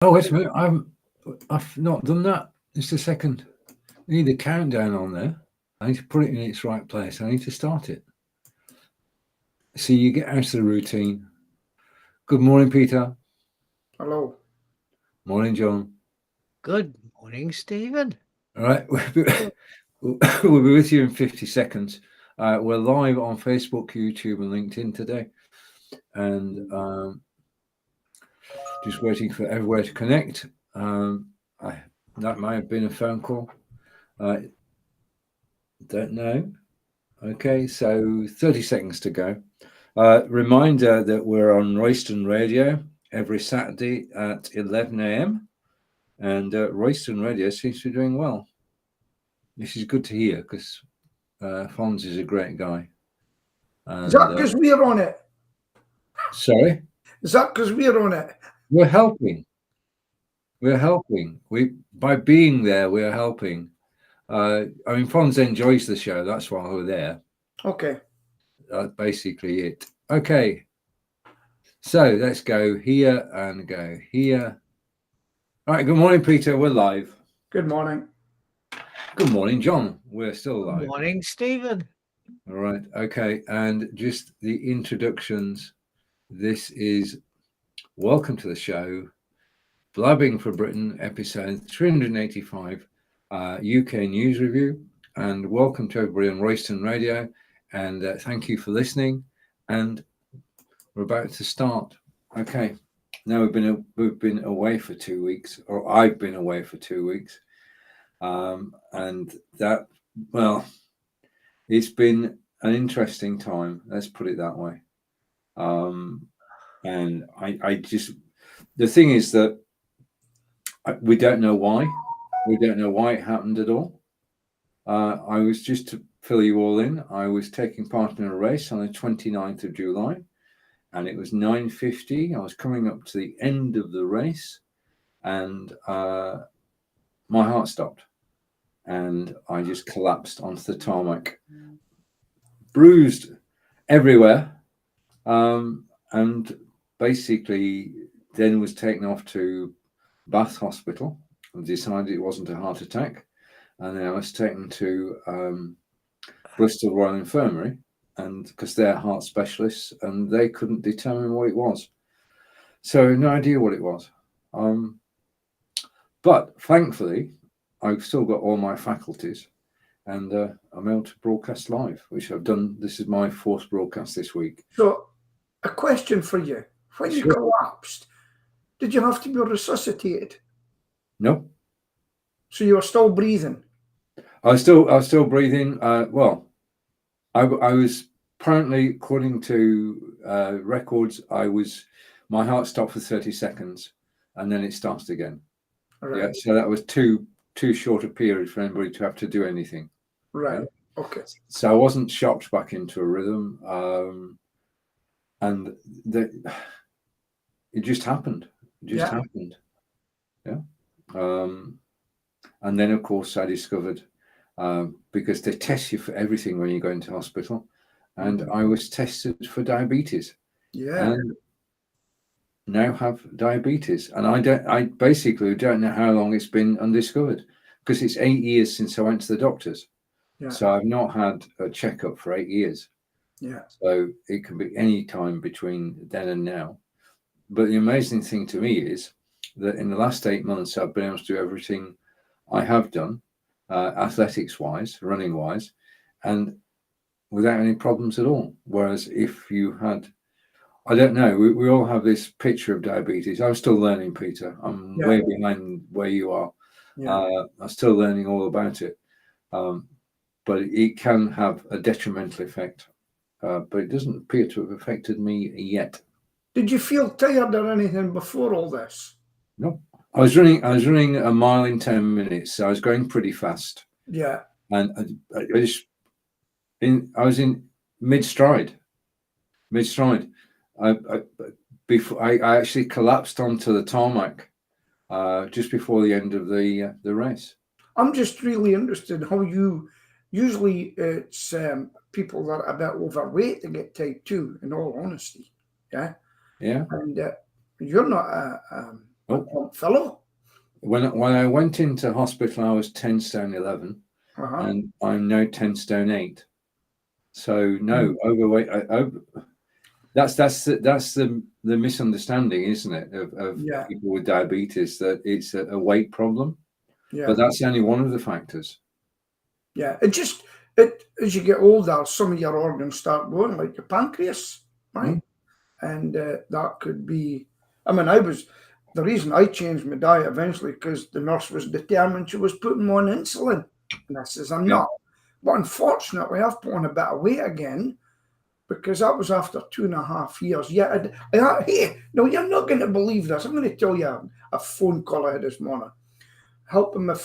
Oh, wait a minute. I've not done that. Just a second. I need a countdown on there. I need to put it in its right place. I need to start it. See, you get out of the routine. Good morning, Peter. Hello. Morning, John. Good morning, Stephen. All right. We'll be with you in 50 seconds. We're live on Facebook, YouTube, and LinkedIn today. And just waiting for everywhere to connect. That might have been a phone call. Don't know. Okay, so 30 seconds to go. Reminder that we're on Royston Radio every Saturday at 11 a.m. And Royston Radio seems to be doing well. This is good to hear because Fonz is a great guy. And, Is that because we're on it? Sorry? Is that because we're on it? We're helping. We're helping. By being there, we're helping. I mean, Fonz enjoys the show. That's why we're there. Okay. That's basically it. Okay. So let's go here and go here. All right. Good morning, Peter. We're live. Good morning. Good morning, John. We're still live. Good morning, Stephen. All right. Okay. And just the introductions. This is Welcome to the Show, Blabbing for Britain, episode 385, UK News Review. And welcome to everybody on Royston Radio. And thank you for listening. And we're about to start. Okay. Now we've been away for 2 weeks, or I've been away for 2 weeks. And that, well, it's been an interesting time. Let's put it that way. And I just, the thing is that we don't know why. We don't know why it happened at all. I was, just to fill you all in, I was taking part in a race on the 29th of July, and it was 9:50. I was coming up to the end of the race, and my heart stopped, and I just collapsed onto the tarmac, bruised everywhere, and basically then was taken off to Bath Hospital and decided it wasn't a heart attack. And then I was taken to Bristol Royal Infirmary, and because they're heart specialists, and they couldn't determine what it was. So no idea what it was. But thankfully, I've still got all my faculties, and I'm able to broadcast live, which I've done. This is my fourth broadcast this week. So, a question for you. When you collapsed, did you have to be resuscitated? No. So you were still breathing? I was still breathing. Well, I was apparently, according to records, my heart stopped for 30 seconds, and then it started again. Right. Yeah, so that was too short a period for anybody to have to do anything. Right. Yeah? Okay. So I wasn't shocked back into a rhythm, and it just happened. It just happened. Yeah. And then, of course, I discovered, because they test you for everything when you go into hospital, and I was tested for diabetes. Yeah. And now have diabetes, and I basically don't know how long it's been undiscovered, because it's 8 years since I went to the doctors. Yeah. So I've not had a checkup for 8 years. Yeah. So it can be any time between then and now. But the amazing thing to me is that in the last 8 months, I've been able to do everything I have done, athletics-wise, running-wise, and without any problems at all. Whereas if you had, I don't know, we all have this picture of diabetes. I'm still learning, Peter. I'm way behind where you are. Yeah. I'm still learning all about it. But it can have a detrimental effect. But it doesn't appear to have affected me yet. Did you feel tired or anything before all this? No. I was running a mile in 10 minutes. So I was going pretty fast. Yeah. And I was in mid-stride. I actually collapsed onto the tarmac just before the end of the race. I'm just really interested how usually it's people that are a bit overweight that get type 2, in all honesty. Yeah. Yeah. And you're not Oh, fellow. when I went into hospital, I was 10 stone 11, and I'm now 10 stone 8. So no, overweight. That's the misunderstanding, isn't it, of people with diabetes, that it's a weight problem. Yeah. But that's only one of the factors. Yeah. As you get older, some of your organs start going, like your pancreas, right? And that could be. I mean, the reason I changed my diet eventually because the nurse was determined she was putting me on insulin, and I says I'm not. But unfortunately, I've put on a bit of weight again, because that was after 2.5 years. Yeah, hey, no, you're not going to believe this. I'm going to tell you a phone call I had this morning, helping my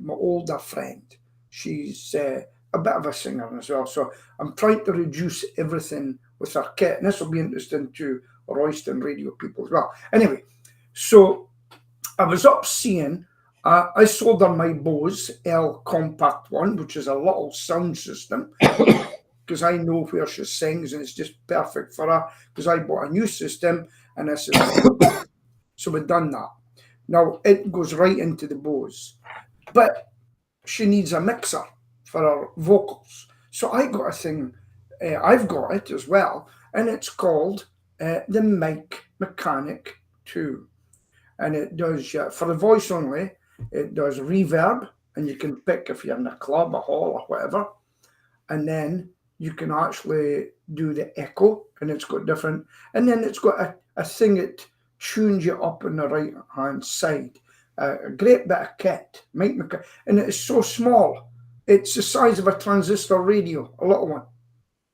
older friend. She's a bit of a singer as well. So I'm trying to reduce everything with her kit. And this will be interesting to Royston radio people as well. Anyway, so I was up seeing, I sold her my Bose L Compact one, which is a little sound system. Because I know where she sings and it's just perfect for her, because I bought a new system and I said, so we've done that. Now it goes right into the Bose, but she needs a mixer for her vocals. So I got a thing, I've got it as well, and it's called the Mic Mechanic 2. And it does, for the voice only, it does reverb, and you can pick if you're in a club, a hall, or whatever. And then you can actually do the echo, and it's got different, and then it's got a thing that tunes you up on the right hand side. A great bit of kit, and it is so small. It's the size of a transistor radio, a little one.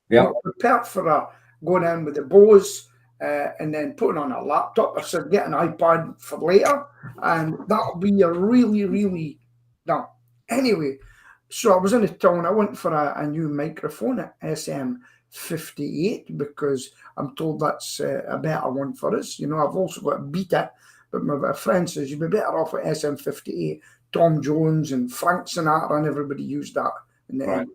Yeah. Not prepared for going in with the Bose and then putting on a laptop. I said, get an iPad for later, and that'll be a really, really no. Anyway. So I was in the town. I went for a new microphone at SM58 because I'm told that's a better one for us. You know, I've also got a Beta, but my friend says you'd be better off at SM58. Tom Jones and Frank Sinatra and everybody used that in the end.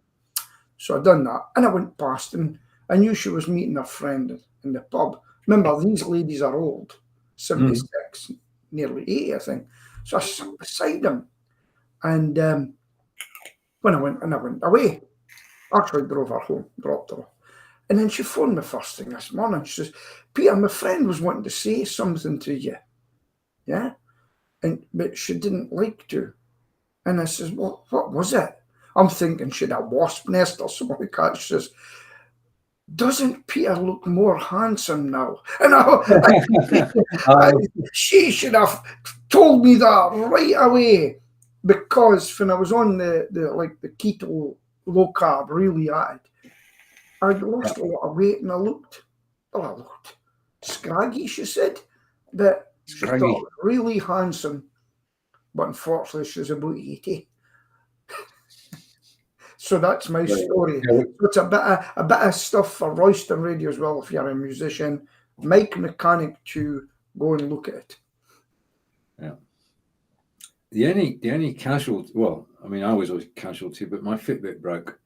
So I done that, and I went past, and I knew she was meeting her friend in the pub. Remember, these ladies are old, 76, nearly 80, I think. So I sat beside them, and when I went away, actually drove her home, dropped her off. And then she phoned me first thing this morning. She says, Peter, my friend was wanting to say something to you. Yeah? But she didn't like to. And I says, well, what was it? I'm thinking she'd a wasp nest or something like that. She says, doesn't Peter look more handsome now? And she should have told me that right away. Because when I was on the keto low carb, really I'd lost a lot of weight, and I looked scraggy, she said, but she thought really handsome. But unfortunately, she's about 80. So that's my story. So it's a bit of stuff for Royston Radio as well. If you're a musician, Mic Mechanic 2, go and look at it. Yeah. The only casualty, well, I mean, I was always casualty, but my Fitbit broke.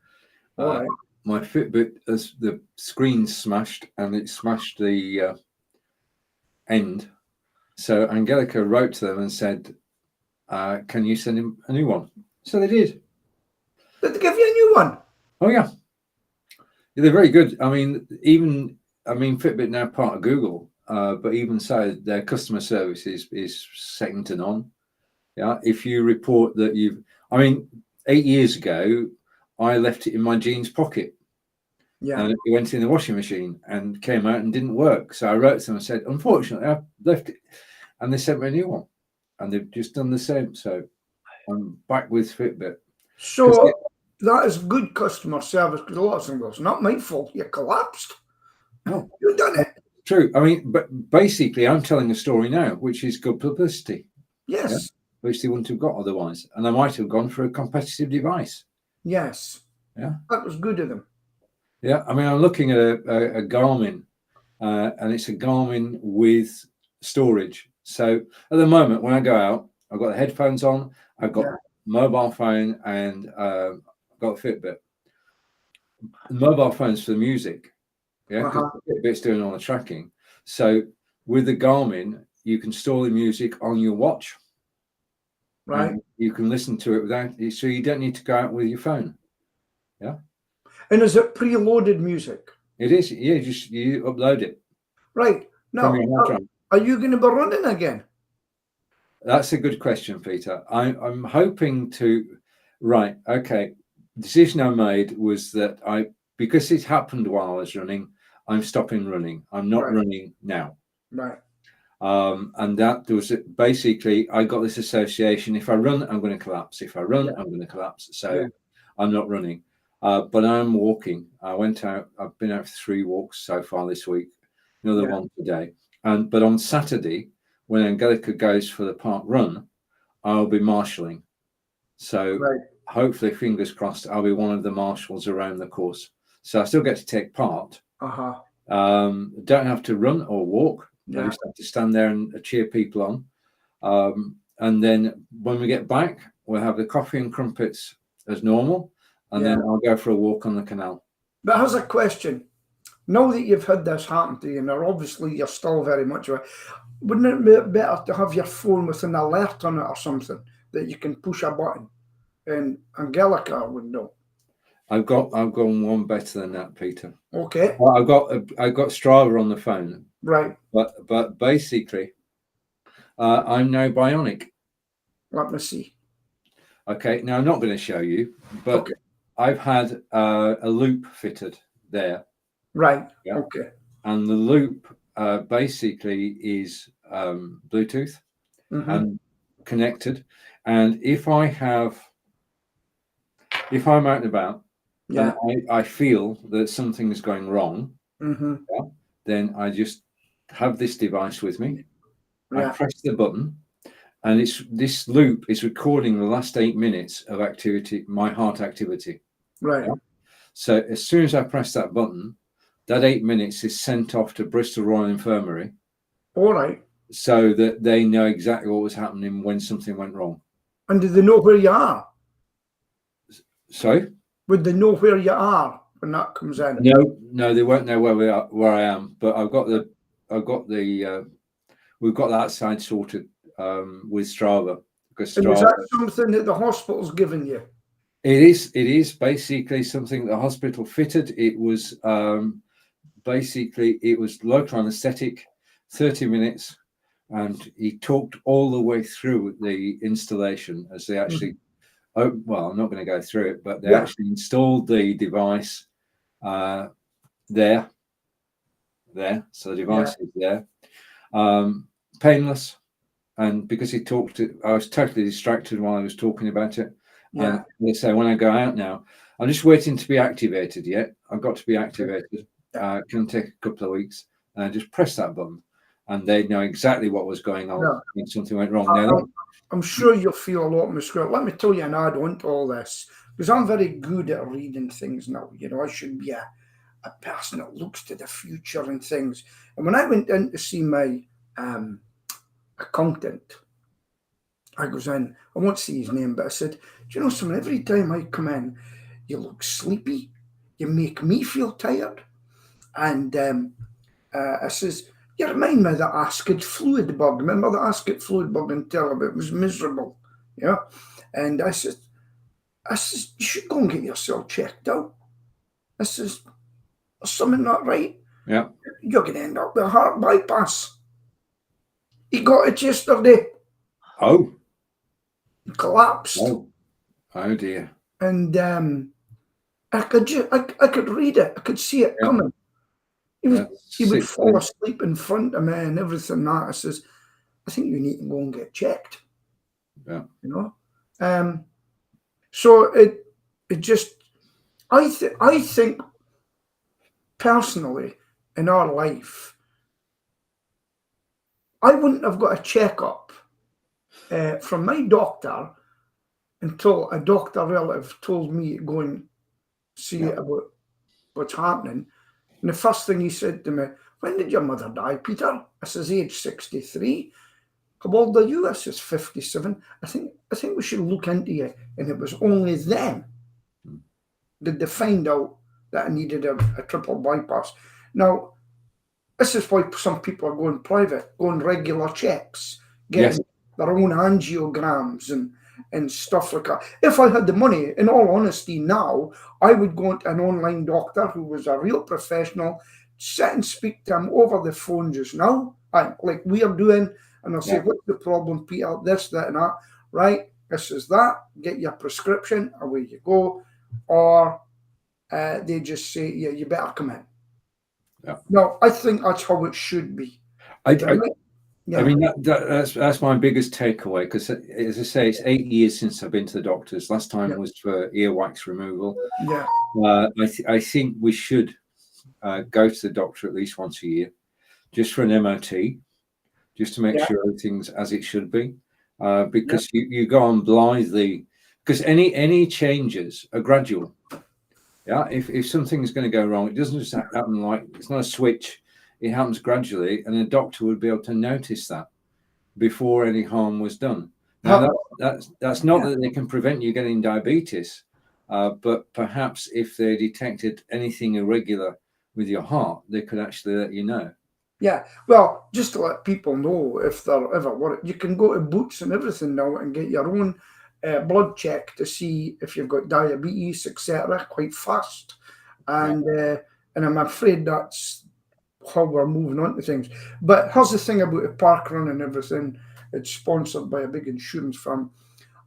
All right. My Fitbit, as the screen smashed, and it smashed the end. So Angelica wrote to them and said, can you send him a new one? So they did. Did they give you a new one? Oh, yeah. They're very good. I mean, Fitbit now part of Google, but even so, their customer service is second to none. Yeah, if you report that 8 years ago, I left it in my jeans pocket. Yeah. And it went in the washing machine and came out and didn't work. So I wrote to them and said, unfortunately, I left it. And they sent me a new one. And they've just done the same. So I'm back with Fitbit. So that is good customer service, because a lot of them goes, not my fault, you collapsed. No. You've done it. True. I mean, but basically, I'm telling a story now, which is good publicity. Yes. Yeah? Which they wouldn't have got otherwise. And I might have gone for a competitive device. Yes. Yeah. That was good of them. Yeah. I mean, I'm looking at a Garmin, and it's a Garmin with storage. So at the moment, when I go out, I've got the headphones on, I've got mobile phone, and I've got a Fitbit. The mobile phone's for the music. Yeah. Because Fitbit's doing all the tracking. So with the Garmin, you can store the music on your watch. Right. And you can listen to it without, so you don't need to go out with your phone. Yeah. And is it preloaded music? It is. Yeah, you upload it. Right. Now, from your hard drive. are you going to be running again? That's a good question, Peter. I'm hoping to. Right. Okay. Decision I made was that because it happened while I was running, I'm stopping running. I'm not running now. Right. And that was it. Basically, I got this association. If I run, I'm going to collapse. If I run, I'm going to collapse. So I'm not running. But I'm walking. I went out. I've been out for 3 walks so far this week. Another one today. But on Saturday, when Angelica goes for the park run, I'll be marshalling. So hopefully, fingers crossed, I'll be one of the marshals around the course. So I still get to take part. Don't have to run or walk. I just have to stand there and cheer people on. And then when we get back, we'll have the coffee and crumpets as normal. And then I'll go for a walk on the canal. But here's a question. Now that you've had this happen to you, and obviously you're still very much away, wouldn't it be better to have your phone with an alert on it or something that you can push a button? And Angelica would know. I've gone one better than that, Peter. Okay. Well, I've got Strava on the phone. Right. But basically, I'm now bionic. Let me see. Okay. Now I'm not going to show you, but I've had a loop fitted there. Right. Yeah. Okay. And the loop basically is Bluetooth and connected. And if I'm out and about, and I feel that something is going wrong, then I just have this device with me. I press the button, and this loop is recording the last 8 minutes of activity, my heart activity. Right. Yeah? So as soon as I press that button, that 8 minutes is sent off to Bristol Royal Infirmary. All right. So that they know exactly what was happening when something went wrong. And do they know where you are? Sorry? Would they know where you are when that comes in? No, they won't know where I am. But we've got that side sorted with Strava. Because Strava, is that something that the hospital's given you? It is basically something the hospital fitted. It was basically local anaesthetic, 30 minutes, and he talked all the way through the installation as they actually. Oh, well, I'm not going to go through it, but they actually installed the device there. So the device is there, painless, and because he talked, I was totally distracted while I was talking about it. And they say when I go out now, I'm just waiting to be activated yet. I've got to be activated. It can take a couple of weeks. And I just press that button, and they know exactly what was going on when something went wrong. Now, I'm sure you'll feel a lot more square. Let me tell you an add-on to all this, because I'm very good at reading things now. You know, I should be a person that looks to the future and things. And when I went in to see my accountant, I goes in, I won't say his name, but I said, do you know something? Every time I come in, you look sleepy. You make me feel tired. And I says, you remind me of the Ascot fluid bug. Remember the Ascot fluid bug in television? It was miserable. Yeah. And I said, you should go and get yourself checked out. I says, there's something not right. Yeah. You're going to end up with a heart bypass. He got it yesterday. Oh. He collapsed. Oh dear. And I could read it. I could see it coming. He would fall asleep in front of me and everything that. I says, I think you need to go and get checked. Yeah. You know? So it just, I think personally in our life, I wouldn't have got a checkup from my doctor until a doctor relative told me to go and see about what's happening. And the first thing he said to me, when did your mother die, Peter? I says, age 63. How old are you? I says, 57. I think we should look into you. And it was only then did they find out that I needed a triple bypass. Now, This is why some people are going private, going regular checks, Yes. getting their own angiograms and stuff like that. If I had the money, in all honesty, now I would go to an online doctor who was a real professional, sit and speak to him over the phone just now, like we are doing, and I'll say, Yeah. what's the problem, Peter? This, that, and that. Right? This is that. Get your prescription, away you go. Or they just say, yeah, you better come in. Yeah. No, I think that's how it should be. I mean, that's my biggest takeaway, because, as I say, it's 8 years since I've been to the doctors. Last time was for earwax removal. Yeah. I think we should go to the doctor at least once a year, just for an MOT, just to make sure everything's as it should be. Because you go on blithely, because any changes are gradual. Yeah, if something's going to go wrong, it doesn't just happen like, it's not a switch. It happens gradually, and a doctor would be able to notice that before any harm was done. Now, that's not that they can prevent you getting diabetes, but perhaps if they detected anything irregular with your heart, they could actually let you know. Yeah, well, just to let people know, if they're ever worried, you can go to Boots and everything now and get your own blood check to see if you've got diabetes, etc., quite fast. And I'm afraid that's how we're moving on to things. But here's the thing about the park run and everything. It's sponsored by a big insurance firm.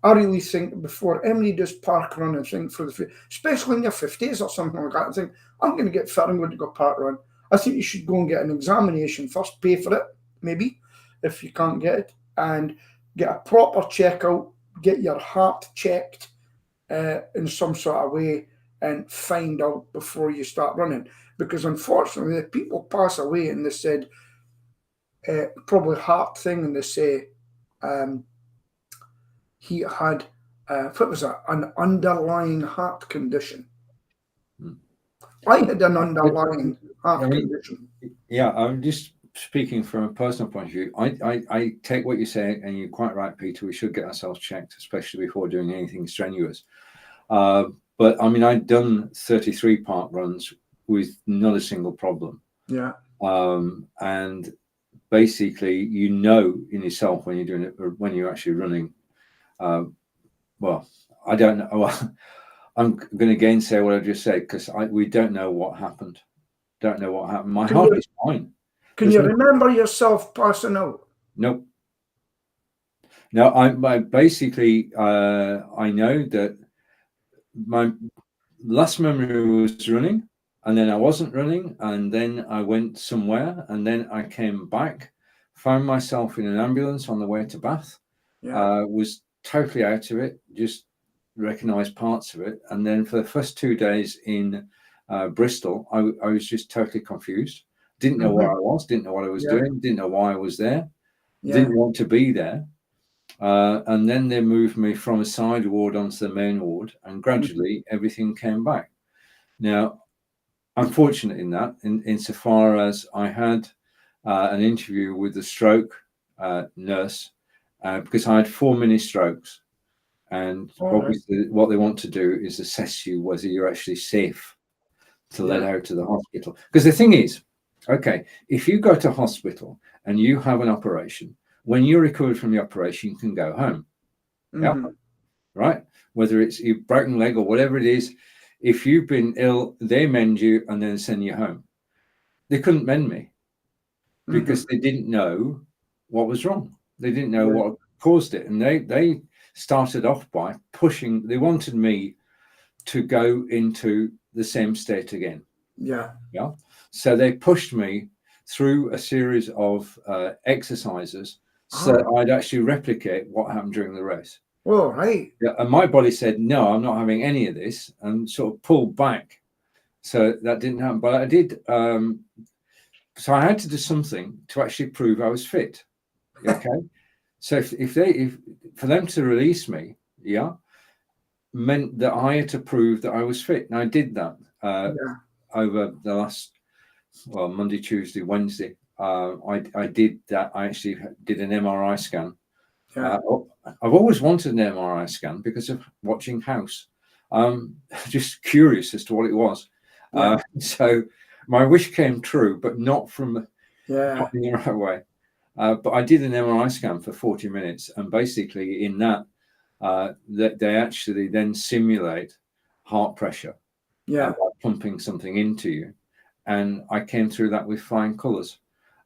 I really think before Emily does park run and think for the, especially in your 50s or something like that, I think, I'm going to get fit, I'm going to go park run. I think you should go and get an examination first, pay for it, maybe, if you can't get it, and get a proper checkout, get your heart checked in some sort of way, and find out before you start running. Because unfortunately, the people pass away and they said, probably heart thing, and they say he had, what was that, an underlying heart condition. I had an underlying heart condition. Yeah, I'm just speaking from a personal point of view. I take what you're saying, and you're quite right, Peter. We should get ourselves checked, especially before doing anything strenuous. But I mean, I'd done 33 park runs with not a single problem. Yeah. And basically, you know in yourself when you're doing it, or when you're actually running. Well, I don't know. Well, I'm going to gainsay what I just said, because we don't know what happened. Don't know what happened. My heart is fine. Can you remember yourself passing out? Nope. No, I basically I know that my last memory was running, and then I wasn't running, and then I went somewhere, and then I came back, found myself in an ambulance on the way to Bath. Was totally out of it, just recognized parts of it, and then for the first 2 days in Bristol, I was just totally confused. Didn't know where I was, didn't know what I was doing, didn't know why I was there, didn't want to be there. And then they moved me from a side ward onto the main ward, and gradually everything came back. Now, I'm fortunate in that, insofar as I had an interview with the stroke nurse, because I had 4 mini strokes. And obviously what they want to do is assess you whether you're actually safe to let out to the hospital. Because the thing is, okay, if you go to hospital and you have an operation, when you're recovered from the operation, you can go home. Yeah, right? Whether it's your broken leg or whatever it is, if you've been ill, they mend you and then send you home. They couldn't mend me because they didn't know what was wrong. They didn't know what caused it. And they started off by pushing, they wanted me to go into the same state again. Yeah. So they pushed me through a series of exercises so that I'd actually replicate what happened during the race. Oh, right. Yeah, and my body said, no, I'm not having any of this, and sort of pulled back. So that didn't happen. But I did. So I had to do something to actually prove I was fit. Okay. So if for them to release me, meant that I had to prove that I was fit. And I did that over the last, Monday, Tuesday, Wednesday. I did that. I actually did an MRI scan. I've always wanted an MRI scan because of watching House. Just curious as to what it was. So my wish came true, but not from Yeah. not in the right way. But I did an MRI scan for 40 minutes, and basically in that, they actually then simulate heart pressure Yeah. by pumping something into you. And I came through that with flying colours.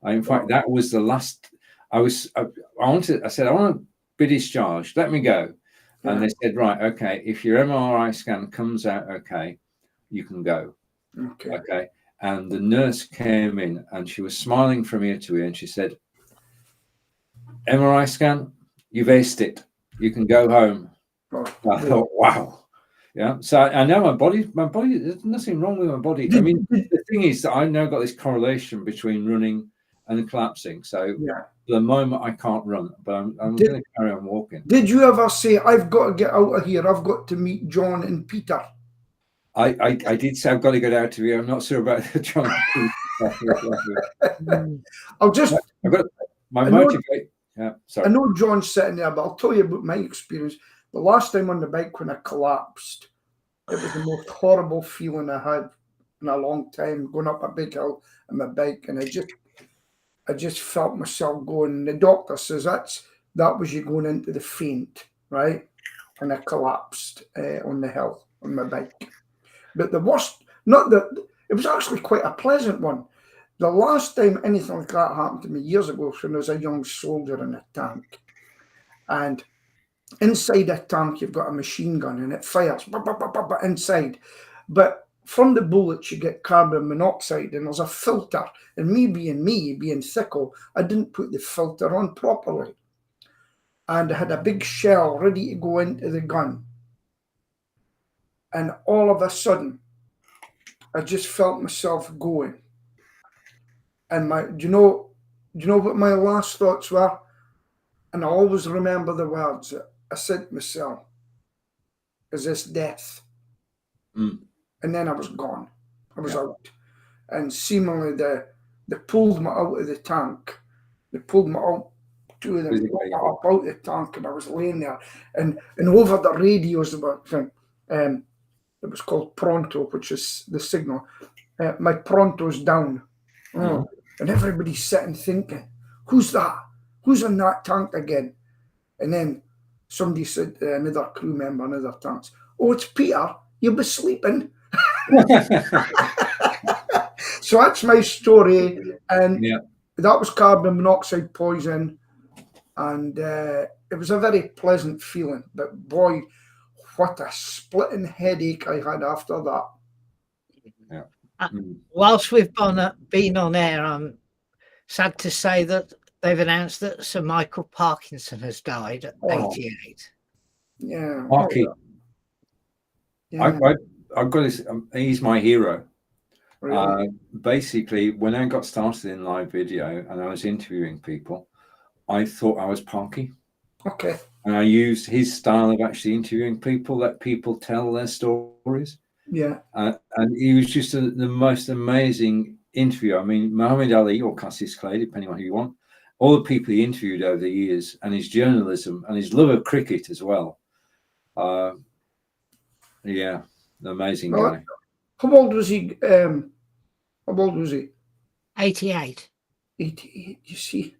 In fact, that was the last. I said, I want to be discharged. Let me go. Yeah. And they said, right, okay, if your MRI scan comes out okay, you can go. Okay. Okay. And the nurse came in and she was smiling from ear to ear, and she said, MRI scan, you've aced it. You can go home. Oh, I thought, wow. Yeah. So I know my body, there's nothing wrong with my body. I mean, the thing is that I've now got this correlation between running and collapsing. So yeah. at the moment I can't run, but I'm going to carry on walking. Did you ever say, I've got to get out of here, I've got to meet John and Peter? I did say I've got to get out of here. I'm not sure about the John. I'll just. I've got my motivate. Yeah, sorry. I know John's sitting there, but I'll tell you about my experience. The last time on the bike when I collapsed, it was the most horrible feeling I had in a long time, going up a big hill on my bike, and I just felt myself going. And the doctor says that was you going into the faint, right? And I collapsed on the hill on my bike. But the worst, not that it was actually quite a pleasant one. The last time anything like that happened to me years ago was when I was a young soldier in a tank. And inside a tank, you've got a machine gun and it fires inside. But from the bullets, you get carbon monoxide and there's a filter. And me being sicko, I didn't put the filter on properly. And I had a big shell ready to go into the gun. And all of a sudden, I just felt myself going. And do you know what my last thoughts were? And I always remember the words that I said to myself, is this death? Mm. And then I was gone. I was out. And seemingly they pulled me out of the tank. They pulled me out, two of them up out the tank, and I was laying there. And over the radios about it was called Pronto, which is the signal. My Pronto's down. Oh. And everybody's sitting thinking, who's that? Who's in that tank again? And then somebody said, another crew member, another tank, oh, it's Peter, you'll be sleeping. So that's my story. And that was carbon monoxide poison. And it was a very pleasant feeling. But boy, what a splitting headache I had after that. Yeah. Whilst we've been on air, I'm sad to say that they've announced that Sir Michael Parkinson has died at 88. Yeah. Marky. Yeah. I've got this. He's my hero. Really? Basically, when I got started in live video and I was interviewing people, I thought I was Parky. Okay. And I used his style of actually interviewing people, let people tell their stories. Yeah. And he was just the most amazing interviewer. I mean, Muhammad Ali or Cassius Clay, depending on who you want, all the people he interviewed over the years, and his journalism and his love of cricket as well. Yeah, an amazing guy. How old was he? 88. 88, you see.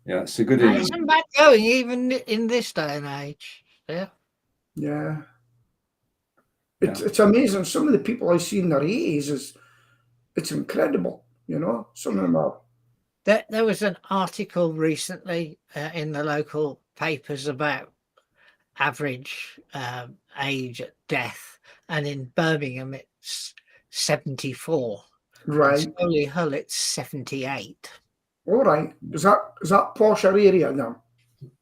Yeah, it's a good That isn't bad going, even in this day and age. Yeah. Yeah. It's amazing. Some of the people I see in their 80s, it's incredible, you know. Some of them are. There was an article recently in the local papers about average age at death, and in Birmingham it's 74. Right. In Solihull it's 78. All right. Is that posher area now?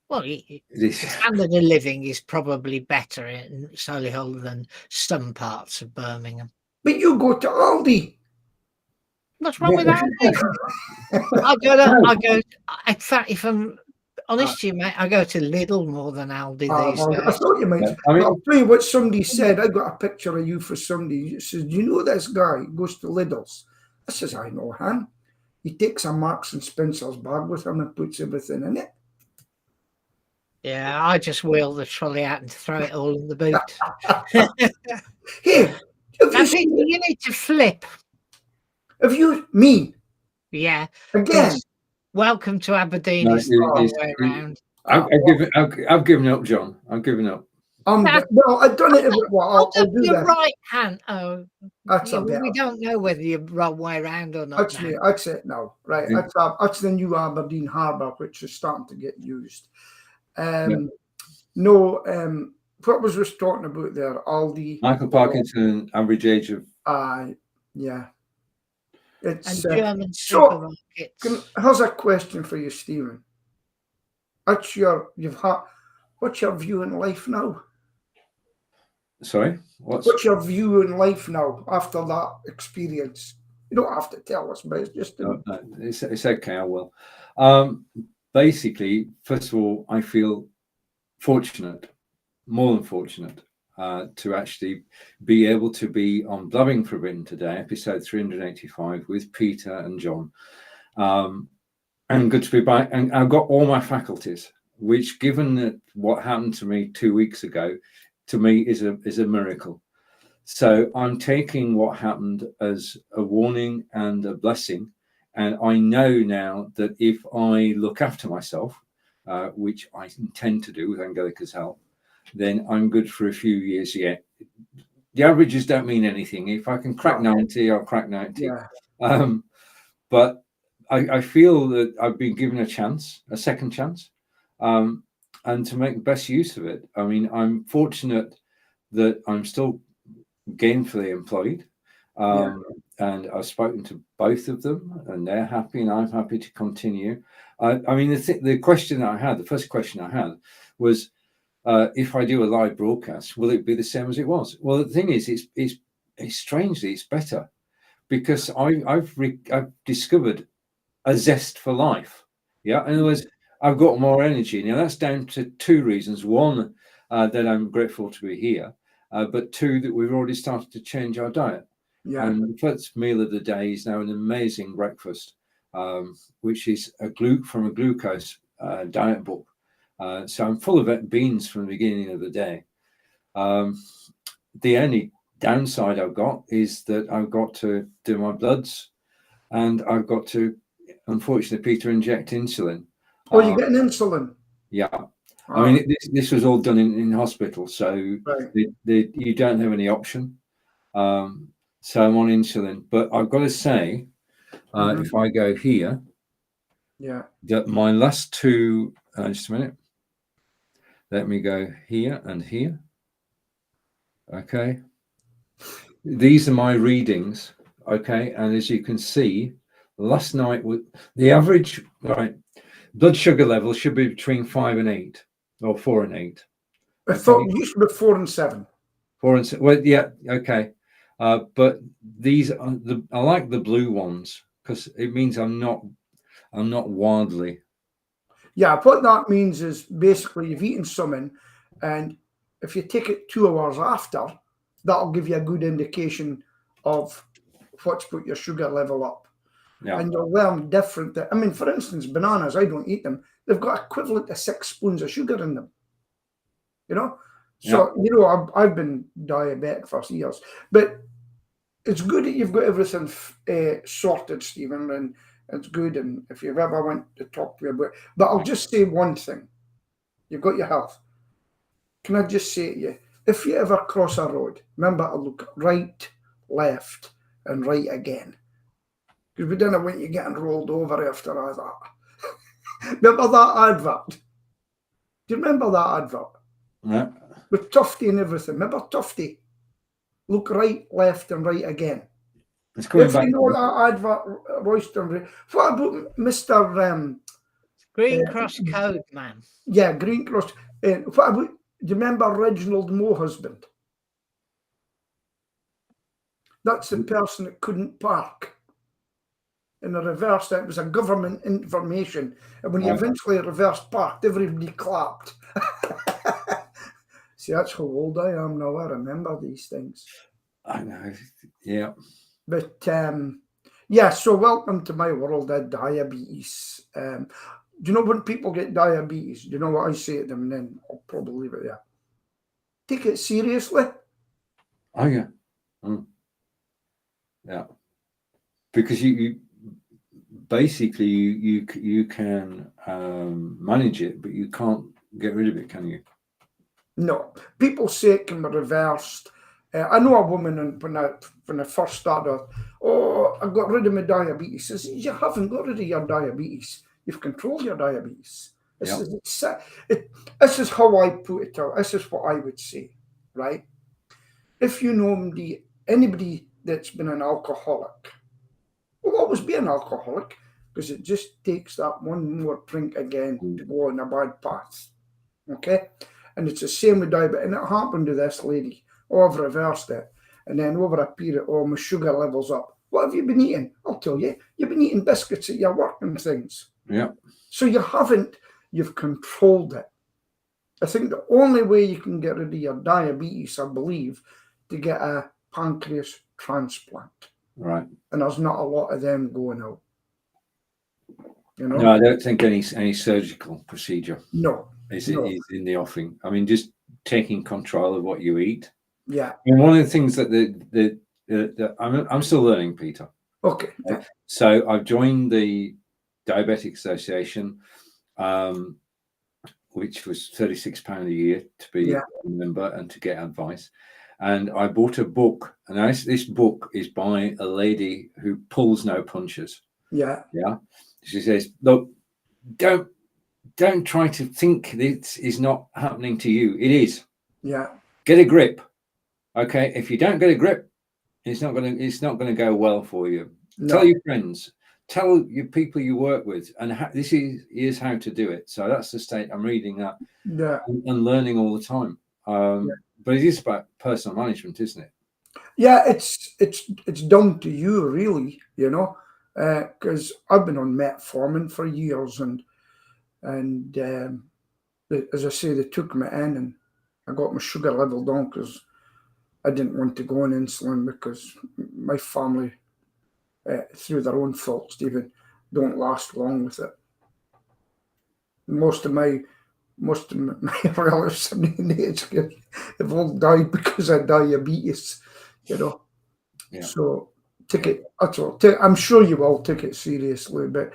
Well, the standard of living is probably better in Solihull than some parts of Birmingham. But you go to Aldi. What's wrong with Aldi? I go. In fact, if I'm honest to you, mate, I go to Lidl more than Aldi these days. I thought you might. I mean, I'll tell you what somebody said. I got a picture of you for somebody. He says, do you know this guy who goes to Lidl's? I says, I know him. He takes a Marks and Spencer's bag with him and puts everything in it. Yeah, I just wheel the trolley out and throw it all in the boot. Hey, you need to flip. Me? Yeah. Again. Yes. Welcome to Aberdeen No, is the wrong way around. I've given up, John. I've given up. Well, I've done it. Well, I'll do your that. right hand. Oh, That's yeah, a well, we better. don't know whether you're wrong way around or not. That's Now. me. That's it now. Right. Yeah. That's the new Aberdeen Harbour, which is starting to get used. Yeah. No. What was we talking about there? Aldi. Michael Parkinson, average age of. Yeah. It's And German so. supermarkets. Here's a question for you, Stephen. What's your view in life now? Sorry, What's your view in life now after that experience? You don't have to tell us, but it's just. No, it's okay. I will. Basically, first of all, I feel fortunate, more than fortunate, to actually be able to be on Blabbing Forbidden today, episode 385, with Peter and John. And good to be back. And I've got all my faculties, which, given that what happened to me 2 weeks ago, to me is a miracle. So I'm taking what happened as a warning and a blessing. And I know now that if I look after myself, which I intend to do with Angelica's help, then I'm good for a few years yet. The averages don't mean anything. If I can crack 90, I'll crack 90. Yeah. But I feel that I've been given a second chance, and to make the best use of it. I mean, I'm fortunate that I'm still gainfully employed, and I've spoken to both of them, and they're happy, and I'm happy to continue. I mean, the question that I had, the first question I had was, if I do a live broadcast, will it be the same as it was? Well, the thing is, it's strangely, it's better, because I've discovered a zest for life. Yeah, in other words, I've got more energy now. That's down to two reasons: one, that I'm grateful to be here. But two, that we've already started to change our diet. Yeah. And the first meal of the day is now an amazing breakfast, which is from a glucose diet book. So I'm full of beans from the beginning of the day. The only downside I've got is that I've got to do my bloods, and I've got to, unfortunately, Peter, inject insulin. Oh, you're getting insulin? Yeah. I mean, this was all done in hospital, so you don't have any option. So I'm on insulin, but I've got to say, if I go here, that my last two, just a minute, let me go here and here. Okay. These are my readings. Okay. And as you can see, last night, the average blood sugar level should be between 5 and 8, or 4 and 8. I thought it used to be 4 and 7. 4 and 7. Well, yeah, okay. But these are I like the blue ones, because it means I'm not wildly. Yeah, what that means is basically you've eaten something, and if you take it 2 hours after, that'll give you a good indication of what's put your sugar level up. Yeah. And you'll learn different. I mean, for instance, bananas, I don't eat them. They've got equivalent to 6 spoons of sugar in them. You know? So, you know, I've been diabetic for years. But it's good that you've got everything sorted, Stephen, and it's good. And if you've ever want to talk to me about it. But I'll just say one thing. You've got your health. Can I just say to you, if you ever cross a road, remember to look right, left, and right again. Because we don't know when you're getting rolled over after all that. Remember that advert? Do you remember that advert? Yeah. With Tufty and everything. Remember Tufty? Look right, left, and right again. It's coming if back. You know that advert, Royston. What about Mr. Green Cross Code, man? Yeah, Green Cross. What about, do you remember Reginald Mohusband? That's the person that couldn't park. In the reverse, that was a government information. And when he eventually reversed parked, everybody clapped. See, that's how old I am now. I remember these things. I know. Yeah. But yeah, so welcome to my world of diabetes. Do you know when people get diabetes? Do you know what I say to them? And then I'll probably leave it there. Take it seriously. Oh, yeah. Yeah. Because you basically you can manage it, but you can't get rid of it, can you? No, people say it can be reversed. I know a woman, and when I first started, oh, I got rid of my diabetes. I said, you haven't got rid of your diabetes. You've controlled your diabetes. Yeah. This is how I put it out. This is what I would say, right? If you know anybody that's been an alcoholic, will always be an alcoholic, because it just takes that one more drink again to go on a bad path. Okay? And it's the same with diabetes. And it happened to this lady. Oh, I've reversed it. And then over a period, oh, my sugar level's up. What have you been eating? I'll tell you. You've been eating biscuits at your work and things. Yeah. So you've controlled it. I think the only way you can get rid of your diabetes, I believe, to get a pancreas transplant. Right. And there's not a lot of them going out. You know? No, I don't think any surgical procedure No. is in the offing. I mean, just taking control of what you eat. Yeah. And one of the things that I'm still learning, Peter. Okay. So I've joined the Diabetic Association, which was £36 a year to be a member and to get advice. And I bought a book, and this book is by a lady who pulls no punches. Yeah. Yeah. She says, look, don't try to think this is not happening to you. It is. Yeah. Get a grip. Okay. If you don't get a grip, it's not gonna go well for you. No. Tell your friends, tell your people you work with, and this is how to do it. So that's the state I'm reading that and learning all the time. But it is about personal management, isn't it? Yeah, it's down to you, really, you know, because I've been on metformin for years, and as I say, they took me in, and I got my sugar level down because I didn't want to go on insulin, because my family, through their own faults, even don't last long with it. Most of my relatives in the age group have all died because of diabetes, you know. Yeah. So take it. That's all. I'm sure you will take it seriously, but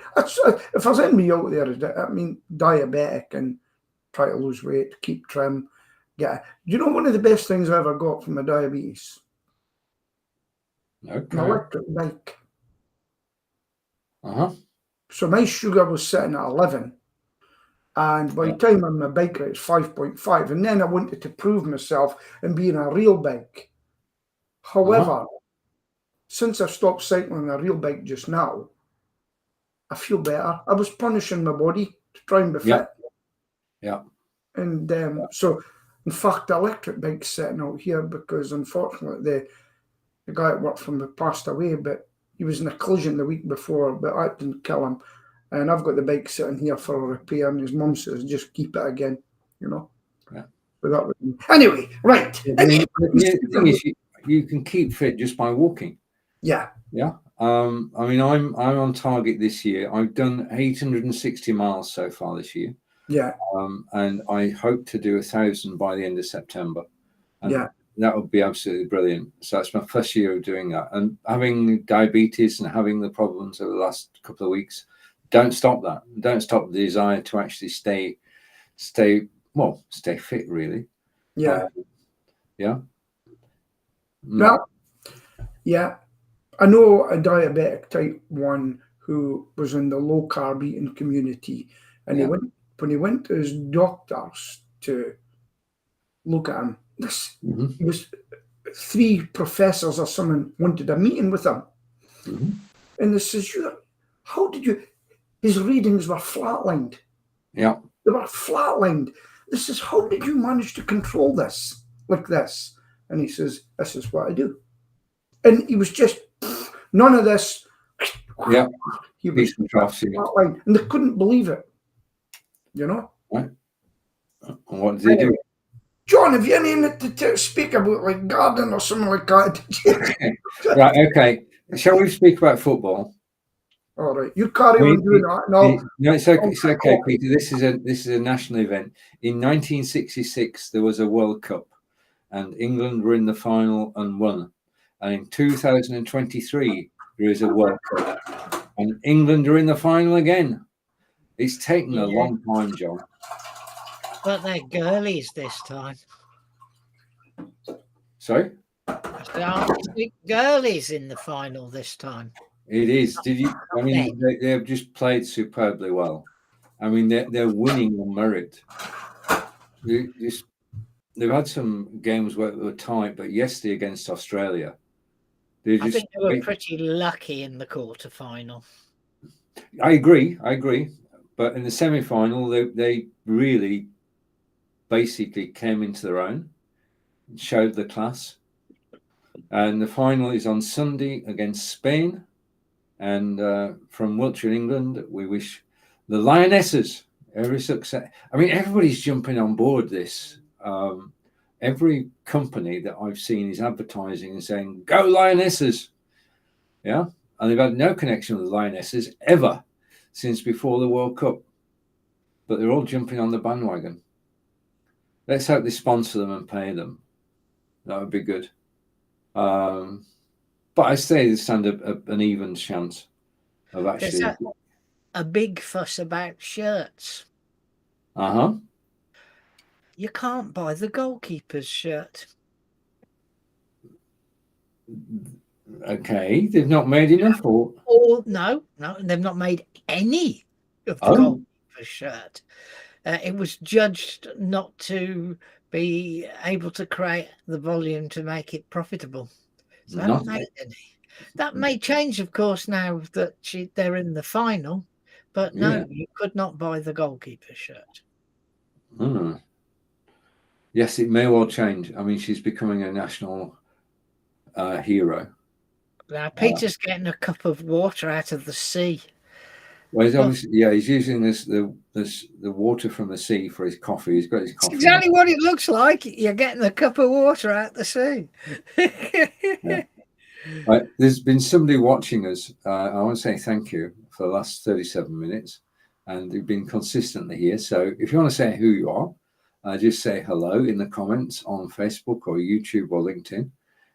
if there's anybody out there, I mean, diabetic and try to lose weight, keep trim, do you know one of the best things I ever got from my diabetes? Okay. An electric bike. So my sugar was sitting at 11. And by the time on my bike ride, it's 5.5. And then I wanted to prove myself and be in a real bike. However, since I've stopped cycling a real bike just now, I feel better. I was punishing my body to try and be fit. Yeah. And so, in fact, the electric bike's sitting out here because, unfortunately, the guy that worked for me passed away, but he was in a collision the week before, but I didn't kill him. And I've got the bike sitting here for a repair, and his mum says, just keep it again, you know. Yeah. But that would anyway, right. The thing is, you can keep fit just by walking. Yeah. Yeah. I mean, I'm on target this year. I've done 860 miles so far this year. Yeah. And I hope to do 1,000 by the end of September. And that would be absolutely brilliant. So that's my first year of doing that. And having diabetes and having the problems over the last couple of weeks, don't stop that. Don't stop the desire to actually stay fit, really. Yeah. Well, yeah. I know a diabetic type 1 who was in the low carb eating community, and when he went to his doctors to look at him, he was 3 professors or someone wanted a meeting with him, and they says, how did you? His readings were flatlined. Yeah. They were flatlined. This is, how did you manage to control this like this? And he says, this is what I do. And he was just, none of this. Yeah. He was flatlined. And they couldn't believe it. You know? Right. And what did he do? John, have you anything to speak about, like gardening or something like that? Right, okay. Shall we speak about football? All right, you carry on doing that. No, it's okay, Peter. This is a national event. In 1966, there was a World Cup, and England were in the final and won. And in 2023, there is a World Cup, And England are in the final again. It's taken a Yeah. long time, John. But they're girlies this time. Sorry? I said, aren't girlies in the final this time? It is. Did you? I mean, they have just played superbly well. I mean, they're winning on merit. They've had some games where they were tight, but yesterday against Australia, I think they were pretty lucky in the quarterfinal. I agree. But in the semi-final, they really basically came into their own, showed the class. And the final is on Sunday against Spain. And from Wiltshire, England, we wish the Lionesses every success. I mean, everybody's jumping on board this. Every company that I've seen is advertising and saying, "Go Lionesses!" Yeah, and they've had no connection with the Lionesses ever since before the World Cup, but they're all jumping on the bandwagon. Let's hope they sponsor them and pay them. That would be good. But I say they stand an even chance of actually. There's a big fuss about shirts. You can't buy the goalkeeper's shirt. Okay, they've not made enough, or no, they've not made any of the goalkeeper's shirt. It was judged not to be able to create the volume to make it profitable. So they haven't made any. That may change, of course, now that they're in the final. But no, you could not buy the goalkeeper's shirt. Yes, it may well change. I mean, she's becoming a national hero. Now, Peter's getting a cup of water out of the sea. Well, he's obviously, he's using the water from the sea for his coffee. He's got his coffee. It's exactly what it looks like. You're getting a cup of water out the sea. There's been somebody watching us. I want to say thank you for the last 37 minutes, and you've been consistently here. So if you want to say who you are, just say hello in the comments on Facebook or YouTube or LinkedIn,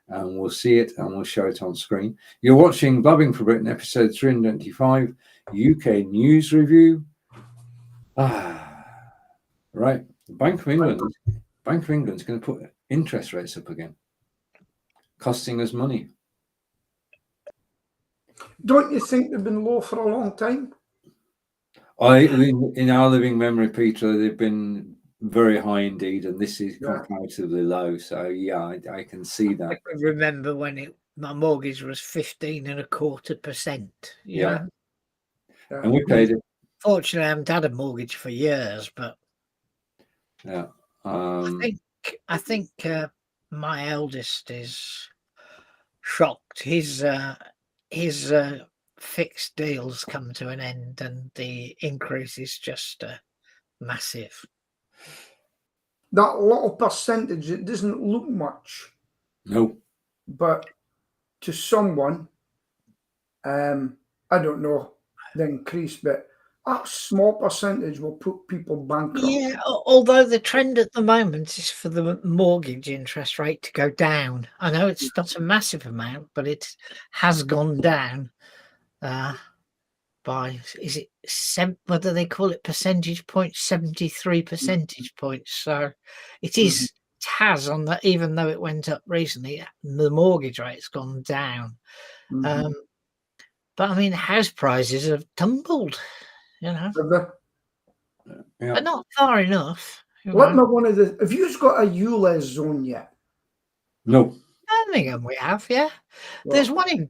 and we'll see it and we'll show it on screen. You're watching Blabbing for Britain, episode 325, UK News Review. Right. The Bank of England's going to put interest rates up again, costing us money. Don't you think they've been low for a long time? In our living memory, Peter, they've been very high indeed, and this is comparatively low. So yeah, I can see that. I remember when my mortgage was 15.25%. Yeah. And we paid it. Fortunately, I haven't had a mortgage for years, but yeah, I think my eldest is shocked. His fixed deals come to an end, and the increase is just massive. That little percentage, it doesn't look much. No. But to someone, I don't know the increase, but a small percentage will put people bankrupt. Yeah, although the trend at the moment is for the mortgage interest rate to go down. I know it's not a massive amount, but it has gone down by, is it, what do they call it, percentage points, 73 percentage points. So it is, it has, on that, even though it went up recently, the mortgage rate's gone down. But I mean, house prices have tumbled, you know. But not far enough. Let me one of the. Have you got a ULEZ zone yet? No. Birmingham we have, yeah. Well, there's one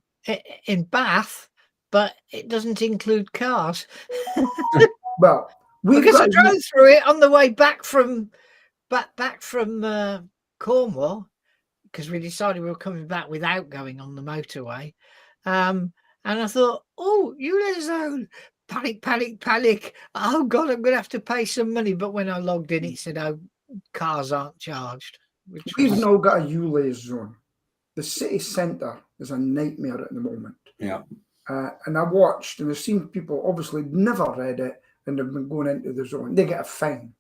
in Bath, but it doesn't include cars. Well, because I drove through it on the way back from Cornwall, because we decided we were coming back without going on the motorway. And I thought, oh, ULEZ zone. Panic. Oh, God, I'm going to have to pay some money. But when I logged in, it said, oh, cars aren't charged. We've now got a ULEZ zone. The city centre is a nightmare at the moment. Yeah. And I watched, and I've seen people obviously never read it, and they've been going into the zone. They get a fine.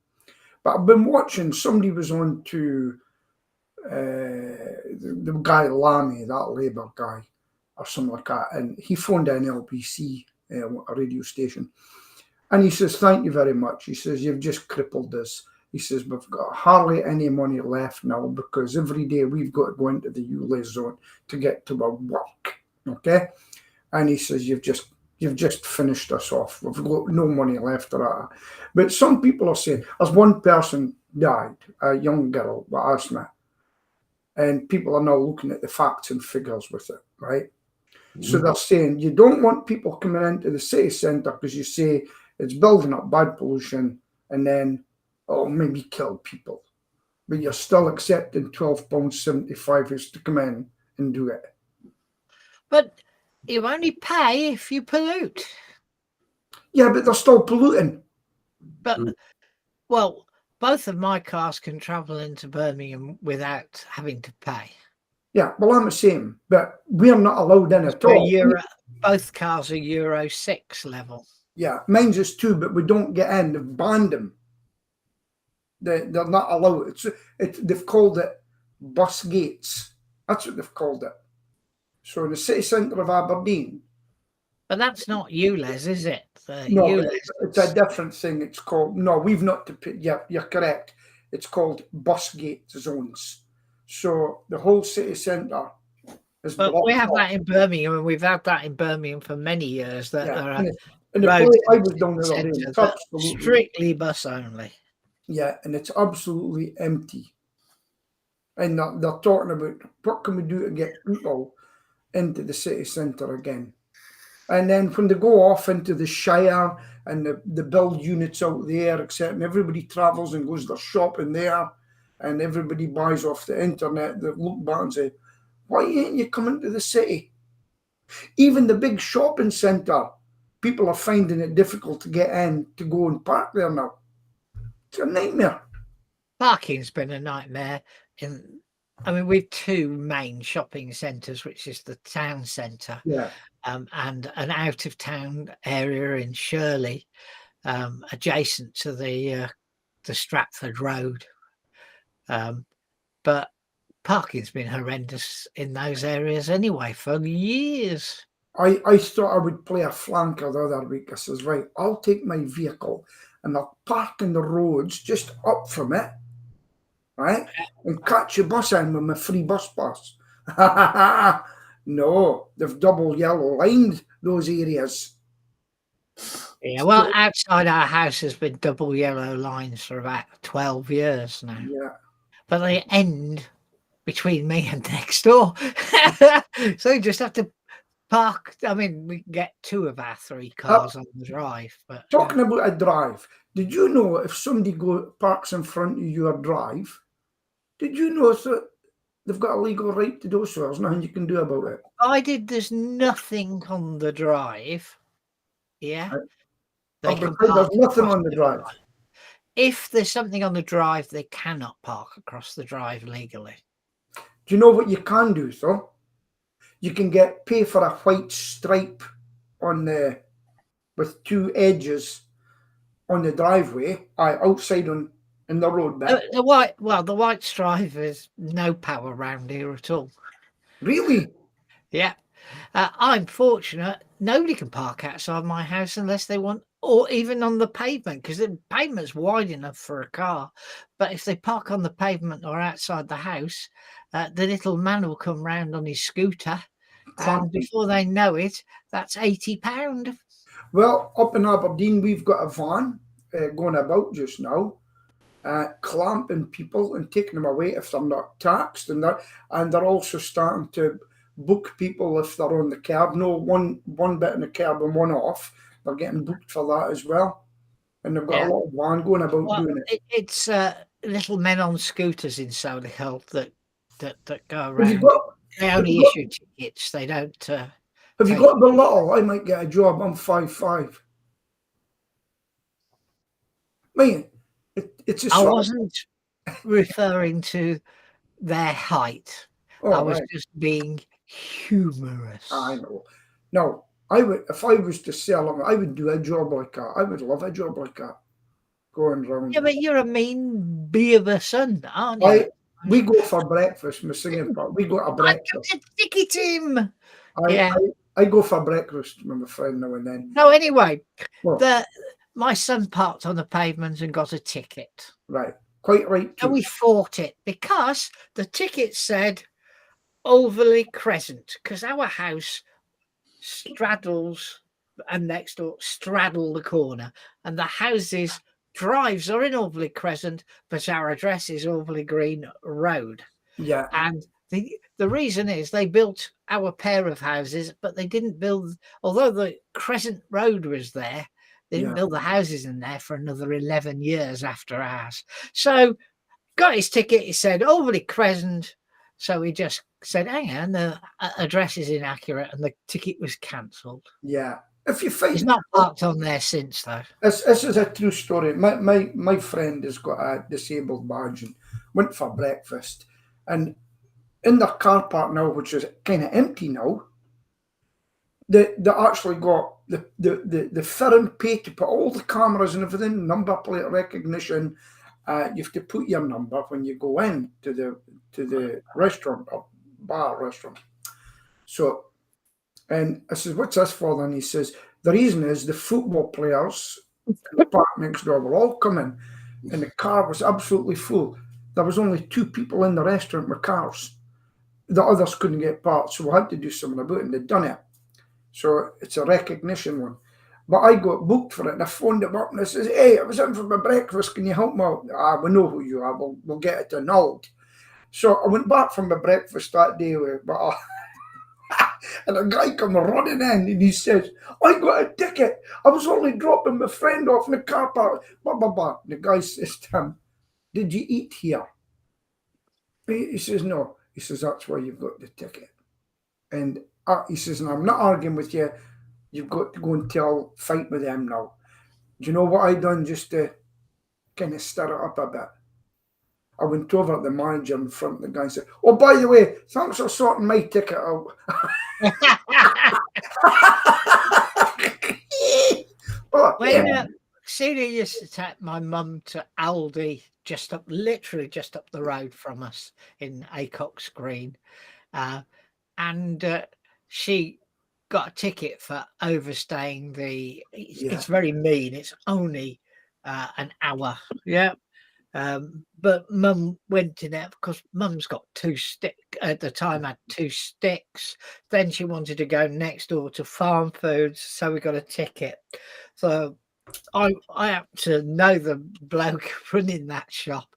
But I've been watching, somebody was on to the guy Lammy, that Labour guy, or something like that, and he phoned NLBC a radio station. And he says, thank you very much. He says, you've just crippled us. He says, we've got hardly any money left now because every day we've got to go into the ULA zone to get to our work. Okay? And he says, you've just finished us off. We've got no money left. But some people are saying, as one person died, a young girl with asthma, and people are now looking at the facts and figures with it, right? So they're saying you don't want people coming into the city centre because you say it's building up bad pollution and then it'll maybe kill people. But you're still accepting £12.75 is to come in and do it. But you only pay if you pollute. Yeah, but they're still polluting. But, well, both of my cars can travel into Birmingham without having to pay. Yeah, well, I'm the same, but we're not allowed in at all. Both cars are Euro 6 level. Yeah, mine's is 2, but we don't get in. They've banned them. They're not allowed. They've called it bus gates. That's what they've called it. So in the city centre of Aberdeen. But that's not ULEZ, is it? No, ULEZ. it's a different thing. It's called, no, we've not to put, yeah, you're correct. It's called bus gate zones. So the whole city centre is blocked. But we have that in Birmingham, and we've had that in Birmingham for many years. That there are and the place I was down there, it's absolutely strictly bus only. Yeah, and it's absolutely empty. And they're talking about what can we do to get people into the city centre again. And then when they go off into the Shire and the build units out there, etc., and everybody travels and goes their shopping there, and everybody buys off the internet, they look back and say, why ain't you coming to the city? Even the big shopping centre, people are finding it difficult to get in to go and park there now. It's a nightmare. Parking's been a nightmare. We've two main shopping centres, which is the town centre, and an out-of-town area in Shirley, adjacent to the Stratford Road. But parking's been horrendous in those areas anyway for years. I thought I would play a flanker the other week. I says, right, I'll take my vehicle and I'll park in the roads just up from it, right? And catch a bus in with my free bus pass. No, they've double yellow lined those areas. Yeah, well, outside our house has been double yellow lines for about 12 years now. Yeah. But they end between me and next door. So you just have to park. I mean, we can get 2 of our 3 cars on the drive. But talking about a drive, did you know if somebody parks in front of your drive, did you know that they've got a legal right to do so? There's nothing you can do about it. There's nothing on the drive. Yeah. Right. There's nothing on the drive. If there's something on the drive, they cannot park across the drive legally. Do you know what you can do, though? You can pay for a white stripe with 2 edges on the driveway, outside in the road bit. The white stripe is no power around here at all. Really? Yeah. I'm fortunate. Nobody can park outside my house unless they want, or even on the pavement, because the pavement's wide enough for a car. But if they park on the pavement or outside the house, the little man will come round on his scooter, and before they know it, that's £80. Well, up in Aberdeen, we've got a van going about just now, clamping people and taking them away if they're not taxed, and they're also starting to book people if they're on the curb. No, one bit on the curb and one off. They're getting booked for that as well. And they've got a lot of van going about doing it. It's little men on scooters in Solihull that go around. They only issue tickets. They don't. Have you got the little? I might get a job. I'm 5'5". Man, it's a. I wasn't referring to their height. I was just being humorous. I know. No, if I was to sell them, I would do a job like that. I would love a job like that. Going around. Yeah, but you're a mean bee of a son, aren't you? We go for breakfast, my singing part. We go to breakfast. Sticky Tim. I go for breakfast with my friend now and then. No, anyway, Well, my son parked on the pavement and got a ticket. right. Quite right, And too. we fought it because the ticket said Overley Crescent, because our house straddles and next door straddle the corner, and the houses drives are in Overley Crescent, but our address is Overley Green Road. Yeah. And the reason is they built our pair of houses, but they didn't build, although the Crescent Road was there, they didn't Yeah. build the houses in there for another 11 years after ours. So got his ticket, he said Overley Crescent. So he just said, hang on, the address is inaccurate, and the ticket was cancelled. Yeah. If you find He's not parked on there since, though. this is a true story. My friend has got a disabled badge and went for breakfast, and in their car park now, which is kind of empty now, they actually got the firm pay to put all the cameras and everything, number plate recognition. You have to put your number when you go in to the restaurant or bar restaurant. So, and I says, what's this for? And he says, the reason is the football players in the park next door were all coming, and the car was absolutely full. There was only 2 people in the restaurant with cars. The others couldn't get parked, so we had to do something about it, and they'd done it. So it's a recognition one. But I got booked for it, and I phoned them up, and I says, hey, I was in for my breakfast, can you help me out? We know who you are, we'll get it annulled. So I went back from my breakfast that day, and a guy come running in, and he says, I got a ticket. I was only dropping my friend off in the car park. Blah, blah, blah. The guy says to him, did you eat here? He says, no. He says, that's why you've got the ticket. And he says, and I'm not arguing with you. You've got to go and fight with them now. Do you know what I done just to kind of stir it up a bit? I went over to the manager in front of the guy and said, oh, by the way, thanks for sorting my ticket out. When Celia used to take my mum to Aldi, literally just up the road from us in Acox Green, and she got a ticket for overstaying it's very mean. It's only an hour. Yeah. But mum went in there because mum's got 2 sticks at the time, had 2 sticks. Then she wanted to go next door to Farm Foods, so we got a ticket. So I have to know the bloke running that shop,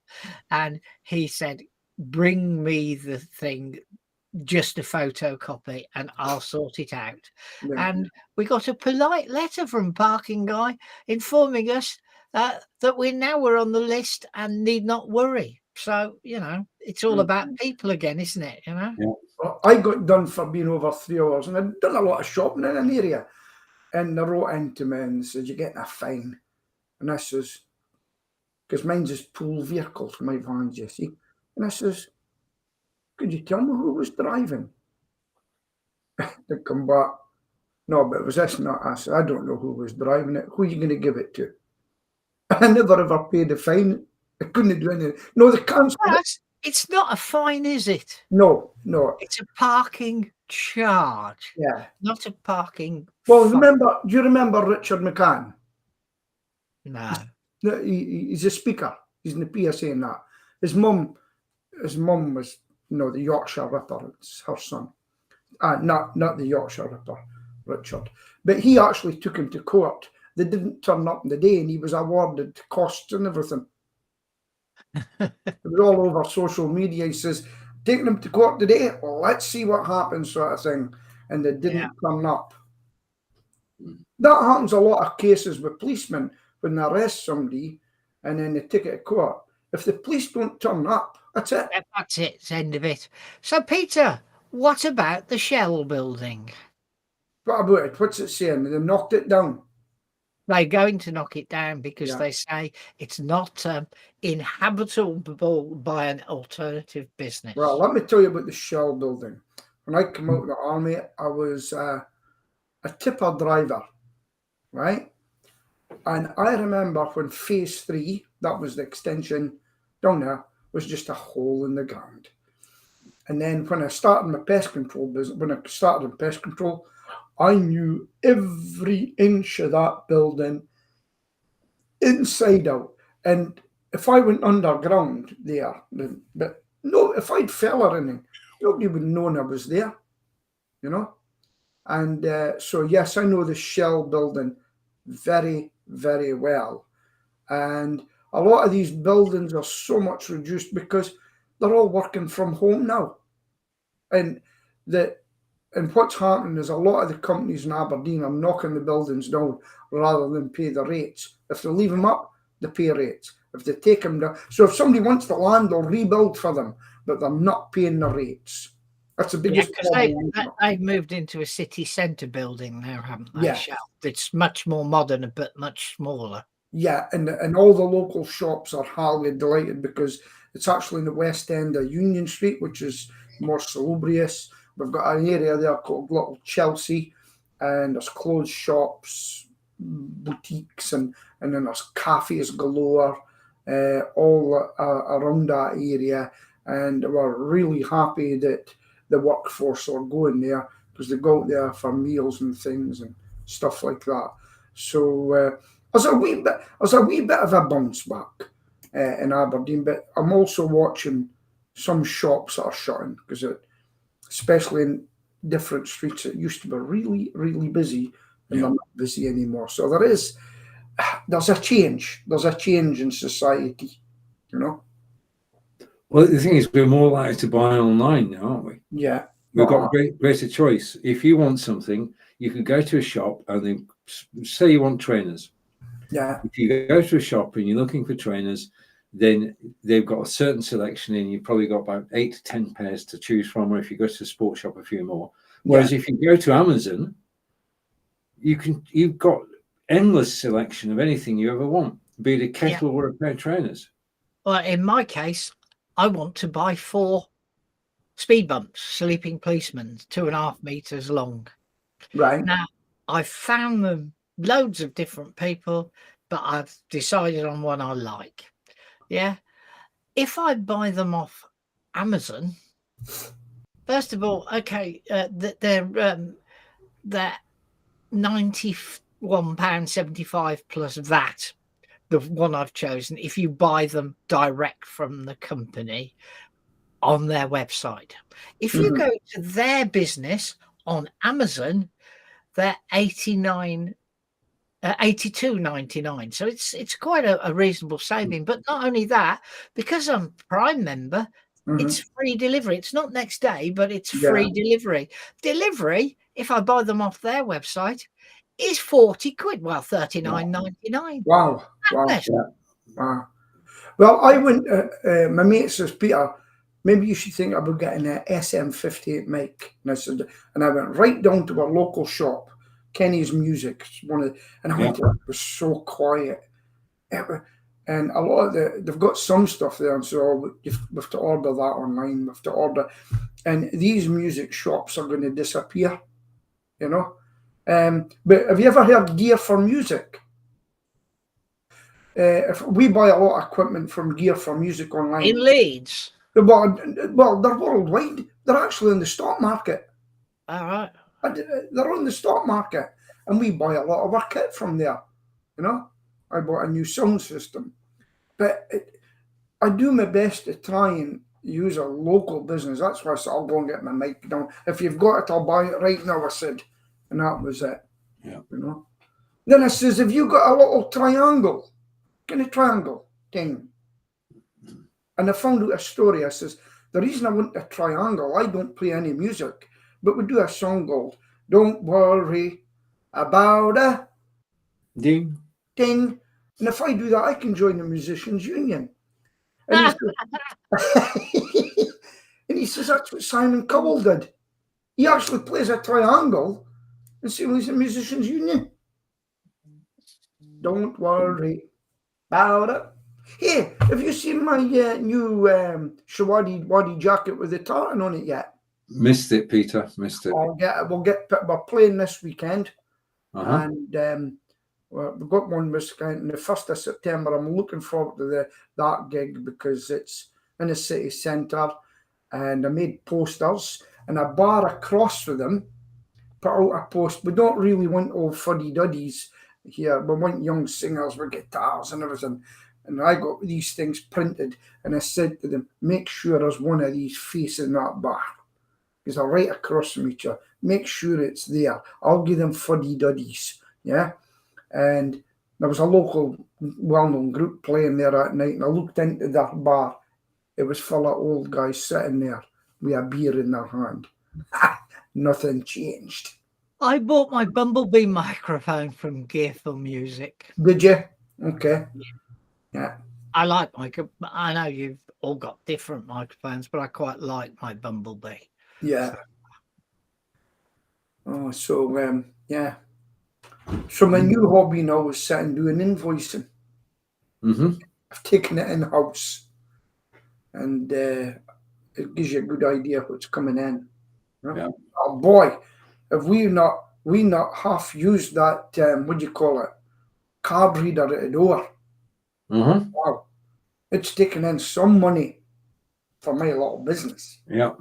and he said, bring me the thing, just a photocopy, and I'll sort it out. Yeah. And we got a polite letter from Parking Guy informing us that we now were on the list and need not worry. So, it's all about people again, isn't it? Yeah. Well, I got done for being over 3 hours, and I'd done a lot of shopping in an area. And they wrote into me and said, you're getting a fine. And I says, because mine's is pool vehicles, my vans, you see. And I says, could you tell me who was driving? They come back, no, but it was this, not us. I don't know who was driving it. Who are you going to give it to? I never ever paid a fine. I couldn't do anything. No, they cancelled it. It's not a fine, is it? No. It's a parking charge. Yeah. Not a parking Well, fine. do you remember Richard McCann? No. He's a speaker. He's in the PSA and that. His mum was, the Yorkshire Ripper. It's her son. Not the Yorkshire Ripper, Richard. But he actually took him to court. They didn't turn up in the day, and he was awarded costs and everything. It was all over social media. He says, taking him to court today, well, let's see what happens, sort of thing. And they didn't turn up. That happens a lot of cases with policemen when they arrest somebody and then they take it to court. If the police don't turn up, that's it. That's it. It's the end of it. So, Peter, what about the Shell building? What about it? What's it saying? They knocked it down. They're going to knock it down because they say it's not inhabitable by an alternative business. Well, let me tell you about the Shell building. When I came out of the army, I was a tipper driver, right? And I remember when phase 3, that was the extension down there, was just a hole in the ground. And then when I started my pest control business, when I started in pest control, I knew every inch of that building inside out. And if I went underground there, but no, if I'd fell or anything, nobody would have known I was there, you know. And so, yes, I know the Shell building very, very well. And a lot of these buildings are so much reduced because they're all working from home now. And what's happening is a lot of the companies in Aberdeen are knocking the buildings down rather than pay the rates. If they leave them up, they pay rates. If they take them down, so if somebody wants the land, they'll rebuild for them, but they're not paying the rates. That's the biggest problem. They've moved into a city centre building now, haven't they? Yeah. Shell. It's much more modern, but much smaller. Yeah, and all the local shops are highly delighted because it's actually in the west end of Union Street, which is more salubrious. We've got an area there called Little Chelsea, and there's clothes shops, boutiques, and then there's cafes galore, all around that area. And we're really happy that the workforce are going there because they go out there for meals and things and stuff like that. So there's a wee bit of a bounce back in Aberdeen, but I'm also watching some shops that are shutting because especially in different streets, it used to be really, really busy, and they're not busy anymore. So there's a change. There's a change in society, you know. Well, the thing is, we're more likely to buy online now, aren't we? Yeah. We've got greater choice. If you want something, you could go to a shop and then say you want trainers. Yeah. If you go to a shop and you're looking for trainers, then they've got a certain selection and you've probably got about 8 to 10 pairs to choose from, or if you go to a sports shop, a few more. Whereas if you go to Amazon, you've got endless selection of anything you ever want, be it a kettle or a pair of trainers. Well, in my case, I want to buy 4 speed bumps, sleeping policemen, 2.5 meters long. Right. Now, I've found them loads of different people, but I've decided on one I like. Yeah. If I buy them off Amazon, first of all, okay, they're £91.75 plus VAT. The one I've chosen, if you buy them direct from the company on their website. If you go to their business on Amazon, they're £82.99. So it's quite a reasonable saving. But not only that, because I'm Prime member, it's free delivery. It's not next day, but it's free delivery. Delivery, if I buy them off their website, is 40 quid. Well, £39.99. Wow. Well, I went, my mate says, Peter, maybe you should think about getting an SM58 mic. And I went right down to our local shop, Kenny's Music, and I went there, it was so quiet. And a lot of they've got some stuff there, and so we have to order that online. We have to order, and these music shops are going to disappear, you know. But have you ever heard Gear for Music? If we buy a lot of equipment from Gear for Music online in Leeds. Well, they're worldwide. They're actually in the stock market. All right. They're on the stock market, and we buy a lot of our kit from there. You know, I bought a new sound system, but I do my best to try and use a local business. That's why I said I'll go and get my mic down. If you've got it, I'll buy it right now. I said, and that was it. Yeah. You know. Then I says, have you got a little triangle? Get a triangle thing. And I found out a story. I says, the reason I want a triangle, I don't play any music, but we do a song called Don't Worry About a Ding. Ding. And if I do that, I can join the Musicians Union. And he says, that's what Simon Cowell did. He actually plays a triangle and sings the Musicians Union. Don't worry about it. Hey, have you seen my new Shawadi jacket with the tartan on it yet? Missed it, Peter. Missed it. We're playing this weekend, and we've got one this weekend on the 1st of September. I'm looking forward to that gig because it's in the city centre, and I made posters, and a bar across from them put out a post. We don't really want old fuddy-duddies here. We want young singers with guitars and everything. And I got these things printed, and I said to them, make sure there's one of these facing that bar. Because they're right across from each other. Make sure it's there. I'll give them fuddy-duddies, yeah? And there was a local well-known group playing there that night, and I looked into that bar. It was full of old guys sitting there with a beer in their hand. Nothing changed. I bought my Bumblebee microphone from Gearful Music. Did you? Okay. Yeah. I like I know you've all got different microphones, but I quite like my Bumblebee. Yeah. Oh, so yeah. So my new hobby now is sitting doing invoicing. I've taken it in house, and it gives you a good idea what's coming in. Yeah. Oh boy, have we not half used that what do you call it, card reader at the door? Wow, it's taken in some money for my little business. Yeah.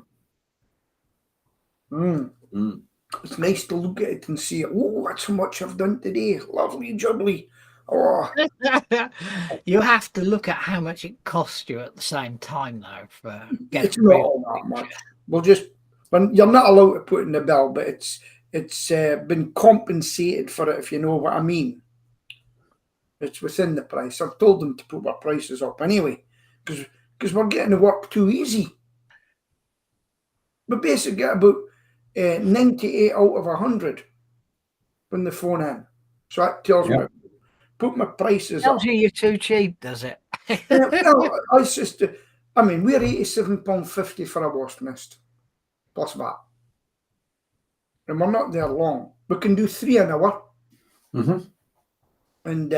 It's nice to look at it and see, oh, that's how much I've done today. Lovely jubbly. Oh, You have to look at how much it cost you at the same time, though, for getting it's not all that much. We'll just, you're not allowed to put in the bill, but it's been compensated for it, if you know what I mean. It's within the price. I've told them to put our prices up anyway, because we're getting the work too easy. We basically get about 98 out of 100 when they phone in. So that tells me, put my prices up. Tells you you're too cheap, does it? No, I mean, we're £87.50 for a wash mist, plus that. And we're not there long. We can do 3 an hour. And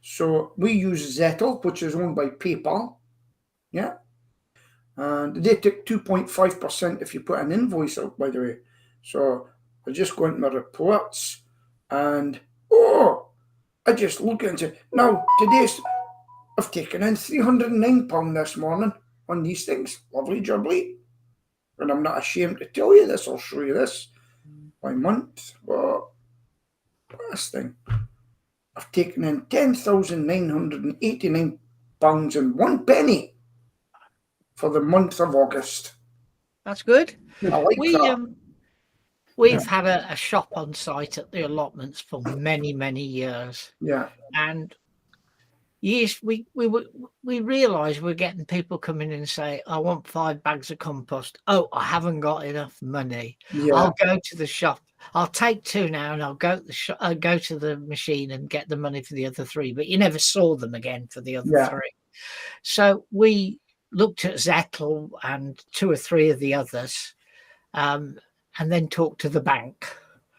so we use Zettel, which is owned by PayPal. Yeah. And they take 2.5% if you put an invoice out, by the way. So I just go into my reports and, I just look and say, now, I've taken in £309 this morning on these things. Lovely jubbly. And I'm not ashamed to tell you this. I'll show you this by month. Well, this thing. I've taken in £10,989 and 1 penny for the month of August. That's good. I like that. We've had a shop on site at the allotments for many, many years. Yeah. And yes, we realise we're getting people come in and say, I want 5 bags of compost. Oh, I haven't got enough money. Yeah. I'll go to the shop. I'll take 2 now, and I'll go to the machine and get the money for the other 3. But you never saw them again for the other 3. So we looked at Zettel and 2 or 3 of the others, and then talked to the bank.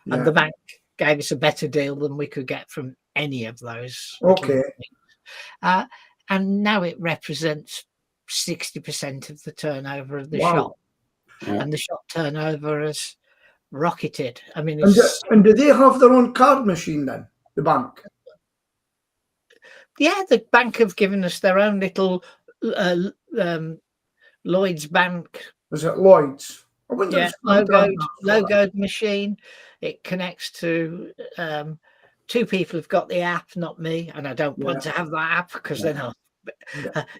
And the bank gave us a better deal than we could get from any of those. Okay. And now it represents 60% of the turnover of the Wow. shop. Yeah. And the shop turnover has rocketed. I mean, And do they have their own card machine then, the bank? yeah, the bank have given us their own little Lloyd's Bank. Is it Lloyd's? I wonder Yeah, if logoed machine. It connects to 2 people who've got the app, not me, and I don't want to have that app because then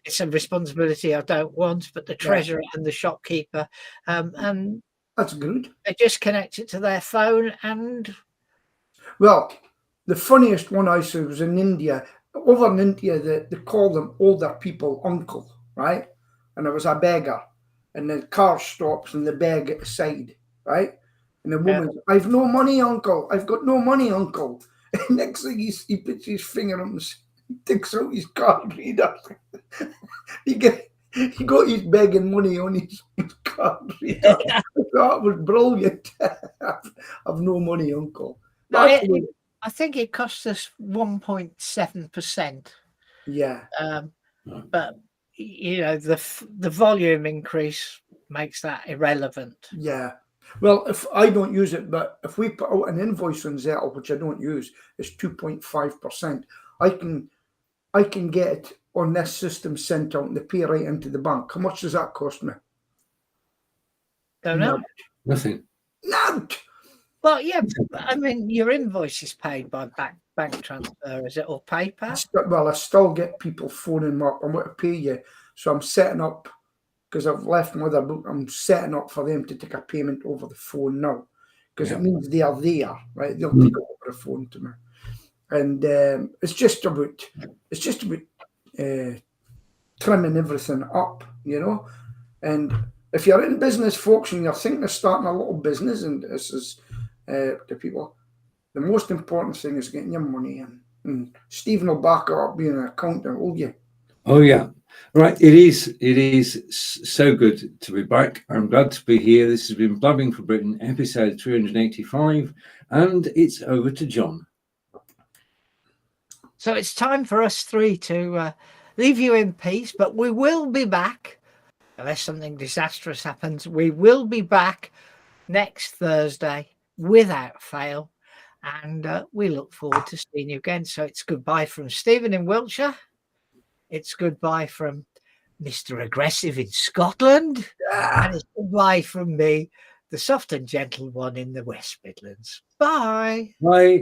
it's a responsibility I don't want. But the treasurer and the shopkeeper, and that's good. they just connect it to their phone. And well, the funniest one I saw was in India. Over in India, they call them older people uncle, right? And there was a beggar, and the car stops and the beg at the side, right? And the woman, I've no money, uncle. I've got no money, uncle. And next thing he puts his finger on and takes out his card reader. he got his begging money on his card reader. That was brilliant. I've no money, uncle. I think it cost us 1.7%. Yeah. But you know, the volume increase makes that irrelevant. Yeah. Well, if I don't use it, but if we put out an invoice on Zettel, which I don't use, it's 2.5%. I can get it on this system sent out and they pay right into the bank. How much does that cost me? Don't know. Nothing. Not. Well, yeah, I mean, your invoice is paid by bank transfer, is it, or PayPal? Well, I still get people phoning me up. I want to pay you, so I'm setting up, because I've left them with a book. I'm setting up for them to take a payment over the phone now, because Yeah. it means they are there, right? They'll Mm. take it over the phone to me, and it's just about trimming everything up, you know. And if you're in business, folks, and you're thinking of starting a little business, and this is to people, the most important thing is getting your money in. And Stephen will back it up being an accountant, will you? Oh yeah, right. It is so good to be back. I'm glad to be here. This has been Blabbing for Britain, episode 385, and it's over to John. So it's time for us three to leave you in peace, but we will be back. Unless something disastrous happens, we will be back next Thursday without fail. And we look forward to seeing you again. So it's goodbye from Stephen in Wiltshire. It's goodbye from Mr. Aggressive in Scotland. And it's goodbye from me, the soft and gentle one in the West Midlands. Bye. Bye.